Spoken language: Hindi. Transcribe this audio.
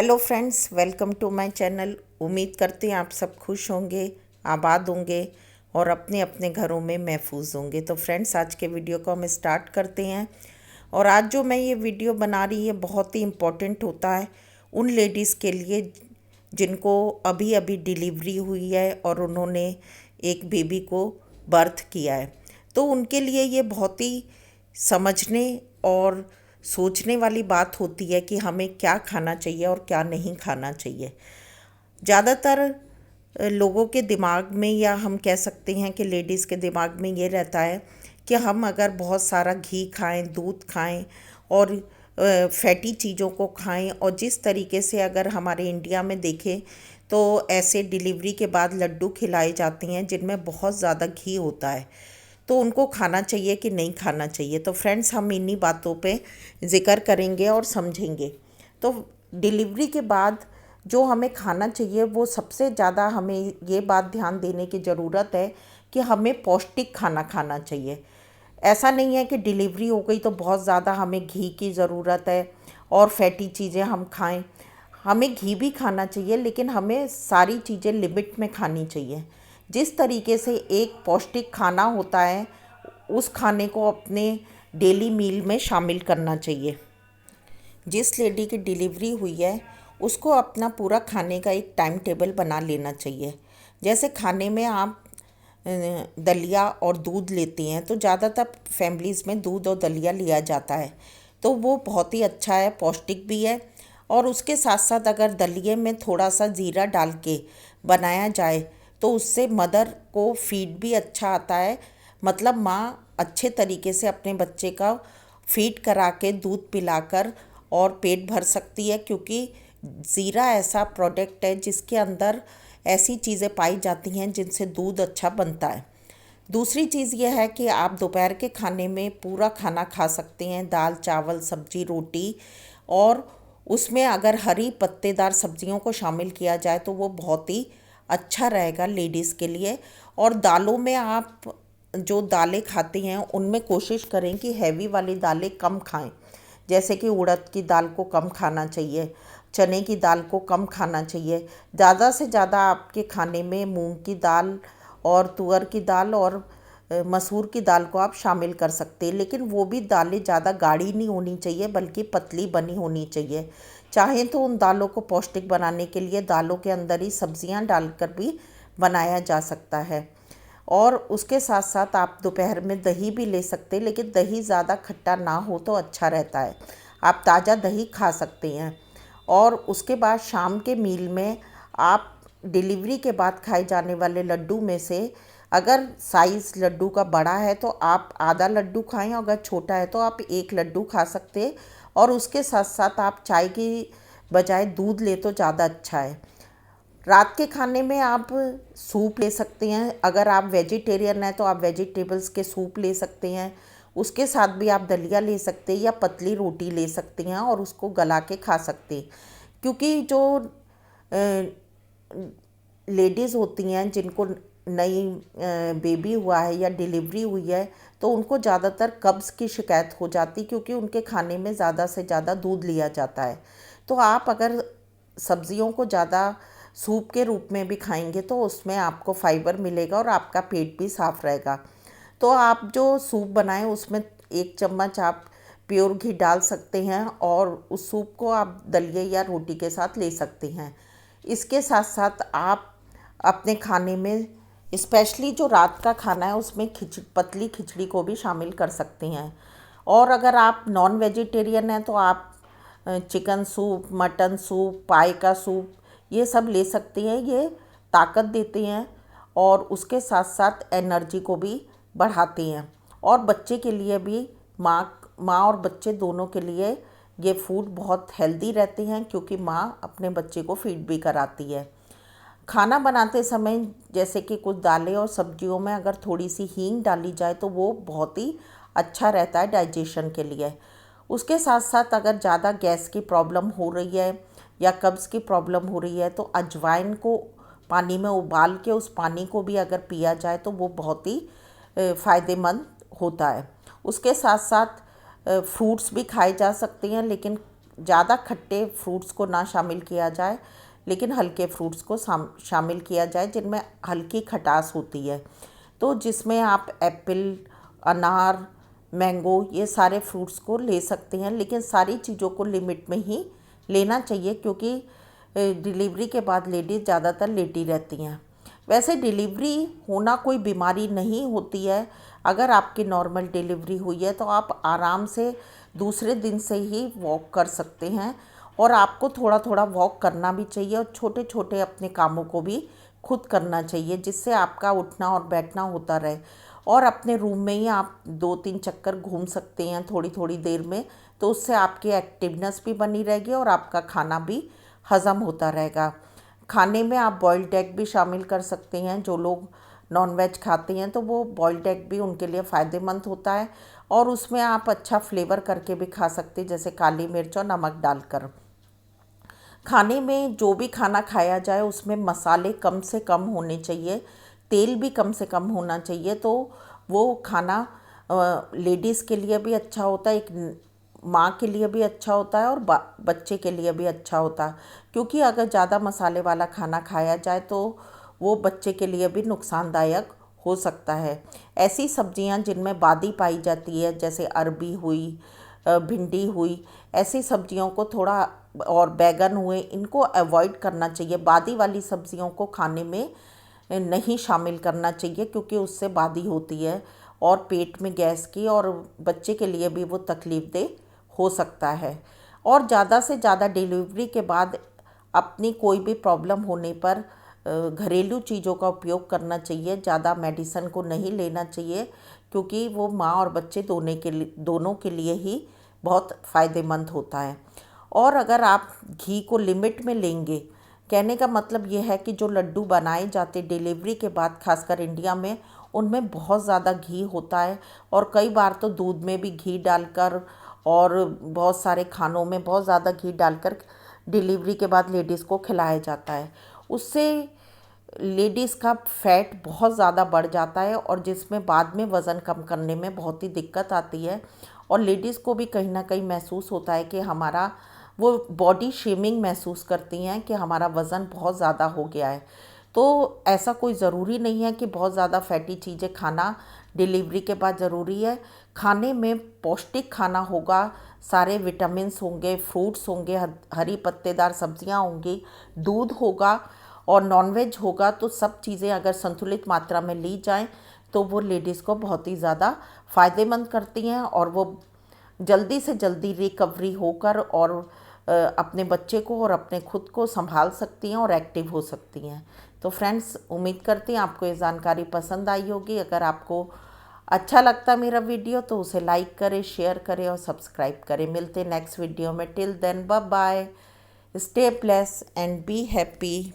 Hello friends, welcome to my channel. उम्मीद करते हैं आप सब खुश होंगे, आबाद होंगे और अपने अपने घरों में महफूज होंगे। तो फ्रेंड्स, आज के वीडियो को हम स्टार्ट करते हैं। और आज जो मैं ये वीडियो बना रही है बहुत ही इम्पोर्टेंट होता है उन लेडीज़ के लिए जिनको अभी अभी डिलीवरी हुई है और उन्होंने एक बेबी को बर्थ किया है। तो उनके लिए ये बहुत ही समझने और सोचने वाली बात होती है कि हमें क्या खाना चाहिए और क्या नहीं खाना चाहिए। ज़्यादातर लोगों के दिमाग में, या हम कह सकते हैं कि लेडीज़ के दिमाग में ये रहता है कि हम अगर बहुत सारा घी खाएं, दूध खाएं और फैटी चीज़ों को खाएं, और जिस तरीके से अगर हमारे इंडिया में देखें तो ऐसे डिलीवरी के बाद लड्डू खिलाए जाते हैं जिनमें बहुत ज़्यादा घी होता है, तो उनको खाना चाहिए कि नहीं खाना चाहिए। तो फ्रेंड्स, हम इन्हीं बातों पे ज़िक्र करेंगे और समझेंगे। तो डिलीवरी के बाद जो हमें खाना चाहिए वो सबसे ज़्यादा हमें ये बात ध्यान देने की ज़रूरत है कि हमें पौष्टिक खाना खाना चाहिए। ऐसा नहीं है कि डिलीवरी हो गई तो बहुत ज़्यादा हमें घी की ज़रूरत है और फैटी चीज़ें हम खाएं। हमें घी भी खाना चाहिए, लेकिन हमें सारी चीज़ें लिमिट में खानी चाहिए। जिस तरीके से एक पौष्टिक खाना होता है उस खाने को अपने डेली मील में शामिल करना चाहिए। जिस लेडी की डिलीवरी हुई है उसको अपना पूरा खाने का एक टाइम टेबल बना लेना चाहिए। जैसे खाने में आप दलिया और दूध लेती हैं, तो ज़्यादातर फैमिलीज़ में दूध और दलिया लिया जाता है, तो वो बहुत ही अच्छा है, पौष्टिक भी है। और उसके साथ साथ अगर दलिए में थोड़ा सा ज़ीरा डाल के बनाया जाए तो उससे मदर को फीड भी अच्छा आता है। मतलब माँ अच्छे तरीके से अपने बच्चे का फीड करा के दूध पिलाकर और पेट भर सकती है, क्योंकि ज़ीरा ऐसा प्रोडक्ट है जिसके अंदर ऐसी चीज़ें पाई जाती हैं जिनसे दूध अच्छा बनता है। दूसरी चीज़ यह है कि आप दोपहर के खाने में पूरा खाना खा सकते हैं, दाल चावल सब्जी रोटी, और उसमें अगर हरी पत्तेदार सब्जियों को शामिल किया जाए तो वो बहुत ही अच्छा रहेगा लेडीज़ के लिए। और दालों में आप जो दालें खाते हैं उनमें कोशिश करें कि हैवी वाली दालें कम खाएं। जैसे कि उड़द की दाल को कम खाना चाहिए, चने की दाल को कम खाना चाहिए। ज़्यादा से ज़्यादा आपके खाने में मूंग की दाल और तुअर की दाल और मसूर की दाल को आप शामिल कर सकते हैं, लेकिन वो भी दालें ज़्यादा गाढ़ी नहीं होनी चाहिए बल्कि पतली बनी होनी चाहिए। चाहें तो उन दालों को पौष्टिक बनाने के लिए दालों के अंदर ही सब्जियां डालकर भी बनाया जा सकता है। और उसके साथ साथ आप दोपहर में दही भी ले सकते हैं, लेकिन दही ज़्यादा खट्टा ना हो तो अच्छा रहता है। आप ताज़ा दही खा सकते हैं। और उसके बाद शाम के मील में आप डिलीवरी के बाद खाए जाने वाले लड्डू में से अगर साइज़ लड्डू का बड़ा है तो आप आधा लड्डू खाएं, अगर छोटा है तो आप एक लड्डू खा सकते हैं। और उसके साथ साथ आप चाय की बजाय दूध ले तो ज़्यादा अच्छा है। रात के खाने में आप सूप ले सकते हैं। अगर आप वेजिटेरियन हैं तो आप वेजिटेबल्स के सूप ले सकते हैं। उसके साथ भी आप दलिया ले सकते हैं या पतली रोटी ले सकते हैं और उसको गला के खा सकते हैं। क्योंकि जो लेडीज़ होती हैं जिनको नई बेबी हुआ है या डिलीवरी हुई है, तो उनको ज़्यादातर कब्ज़ की शिकायत हो जाती, क्योंकि उनके खाने में ज़्यादा से ज़्यादा दूध लिया जाता है। तो आप अगर सब्जियों को ज़्यादा सूप के रूप में भी खाएंगे तो उसमें आपको फाइबर मिलेगा और आपका पेट भी साफ़ रहेगा। तो आप जो सूप बनाएं उसमें 1 चम्मच आप प्योर घी डाल सकते हैं और उस सूप को आप दलिए या रोटी के साथ ले सकते हैं। इसके साथ साथ आप अपने खाने में स्पेशली जो रात का खाना है उसमें पतली खिचड़ी को भी शामिल कर सकते हैं। और अगर आप नॉन वेजिटेरियन हैं तो आप चिकन सूप, मटन सूप, पाई का सूप, ये सब ले सकते हैं। ये ताकत देते हैं और उसके साथ साथ एनर्जी को भी बढ़ाते हैं। और बच्चे के लिए भी, माँ और बच्चे दोनों के लिए ये फूड बहुत हेल्दी रहते हैं, क्योंकि माँ अपने बच्चे को फीड भी कराती है। खाना बनाते समय जैसे कि कुछ दालें और सब्जियों में अगर थोड़ी सी हींग डाली जाए तो वो बहुत ही अच्छा रहता है डाइजेशन के लिए। उसके साथ साथ अगर ज़्यादा गैस की प्रॉब्लम हो रही है या कब्ज़ की प्रॉब्लम हो रही है तो अजवाइन को पानी में उबाल के उस पानी को भी अगर पिया जाए तो वो बहुत ही फ़ायदेमंद होता है। उसके साथ साथ फ्रूट्स भी खाए जा सकते हैं, लेकिन ज़्यादा खट्टे फ्रूट्स को ना शामिल किया जाए, लेकिन हल्के फ्रूट्स को शामिल किया जाए जिनमें हल्की खटास होती है। तो जिसमें आप एप्पल, अनार, मैंगो ये सारे फ्रूट्स को ले सकते हैं, लेकिन सारी चीज़ों को लिमिट में ही लेना चाहिए, क्योंकि डिलीवरी के बाद लेडीज़ ज़्यादातर लेटी रहती हैं। वैसे डिलीवरी होना कोई बीमारी नहीं होती है। अगर आपकी नॉर्मल डिलीवरी हुई है तो आप आराम से दूसरे दिन से ही वॉक कर सकते हैं, और आपको थोड़ा थोड़ा वॉक करना भी चाहिए, और छोटे छोटे अपने कामों को भी खुद करना चाहिए, जिससे आपका उठना और बैठना होता रहे। और अपने रूम में ही आप 2-3 चक्कर घूम सकते हैं थोड़ी थोड़ी देर में, तो उससे आपकी एक्टिवनेस भी बनी रहेगी और आपका खाना भी हज़म होता रहेगा। खाने में आप बॉइल्ड एग भी शामिल कर सकते हैं। जो लोग नॉनवेज खाते हैं तो वो बॉइल्ड एग भी उनके लिए फ़ायदेमंद होता है, और उसमें आप अच्छा फ्लेवर करके भी खा सकते हैं, जैसे काली मिर्च और नमक डालकर। खाने में जो भी खाना खाया जाए उसमें मसाले कम से कम होने चाहिए, तेल भी कम से कम होना चाहिए, तो वो खाना लेडीज़ के लिए भी अच्छा होता है, एक माँ के लिए भी अच्छा होता है, और बच्चे के लिए भी अच्छा होता है। क्योंकि अगर ज़्यादा मसाले वाला खाना खाया जाए तो वो बच्चे के लिए भी नुकसानदायक हो सकता है। ऐसी सब्जियां जिनमें बादी पाई जाती है, जैसे अरबी हुई, भिंडी हुई, ऐसी सब्जियों को थोड़ा, और बैगन हुए, इनको अवॉइड करना चाहिए। बादी वाली सब्जियों को खाने में नहीं शामिल करना चाहिए, क्योंकि उससे बादी होती है और पेट में गैस की, और बच्चे के लिए भी वो तकलीफ़देह हो सकता है। और ज़्यादा से ज़्यादा डिलीवरी के बाद अपनी कोई भी प्रॉब्लम होने पर घरेलू चीज़ों का उपयोग करना चाहिए, ज़्यादा मेडिसिन को नहीं लेना चाहिए, क्योंकि वो माँ और बच्चे दोनों के लिए ही बहुत फ़ायदेमंद होता है। और अगर आप घी को लिमिट में लेंगे, कहने का मतलब ये है कि जो लड्डू बनाए जाते डिलीवरी के बाद, खासकर इंडिया में, उनमें बहुत ज़्यादा घी होता है, और कई बार तो दूध में भी घी डालकर, और बहुत सारे खानों में बहुत ज़्यादा घी डालकर डिलीवरी के बाद लेडीज़ को खिलाया जाता है। उससे लेडीज़ का फैट बहुत ज़्यादा बढ़ जाता है, और जिसमें बाद में वज़न कम करने में बहुत ही दिक्कत आती है, और लेडीज़ को भी कहीं ना कहीं महसूस होता है कि हमारा, वो बॉडी शेमिंग महसूस करती हैं कि हमारा वज़न बहुत ज़्यादा हो गया है। तो ऐसा कोई ज़रूरी नहीं है कि बहुत ज़्यादा फैटी चीज़ें खाना डिलीवरी के बाद ज़रूरी है। खाने में पौष्टिक खाना होगा, सारे विटामिन्स होंगे, फ्रूट्स होंगे, हरी पत्तेदार सब्जियां होंगी, दूध होगा, और नॉनवेज होगा। तो सब चीज़ें अगर संतुलित मात्रा में ली जाएं तो वो लेडीज़ को बहुत ही ज़्यादा फ़ायदेमंद करती हैं, और वो जल्दी से जल्दी रिकवरी होकर और अपने बच्चे को और अपने खुद को संभाल सकती हैं और एक्टिव हो सकती हैं। तो फ्रेंड्स, उम्मीद करती हैं आपको ये जानकारी पसंद आई होगी। अगर आपको अच्छा लगता मेरा वीडियो तो उसे लाइक करें, शेयर करें और सब्सक्राइब करें। मिलते हैं नेक्स्ट वीडियो में। Till then, bye bye, stay blessed and be happy.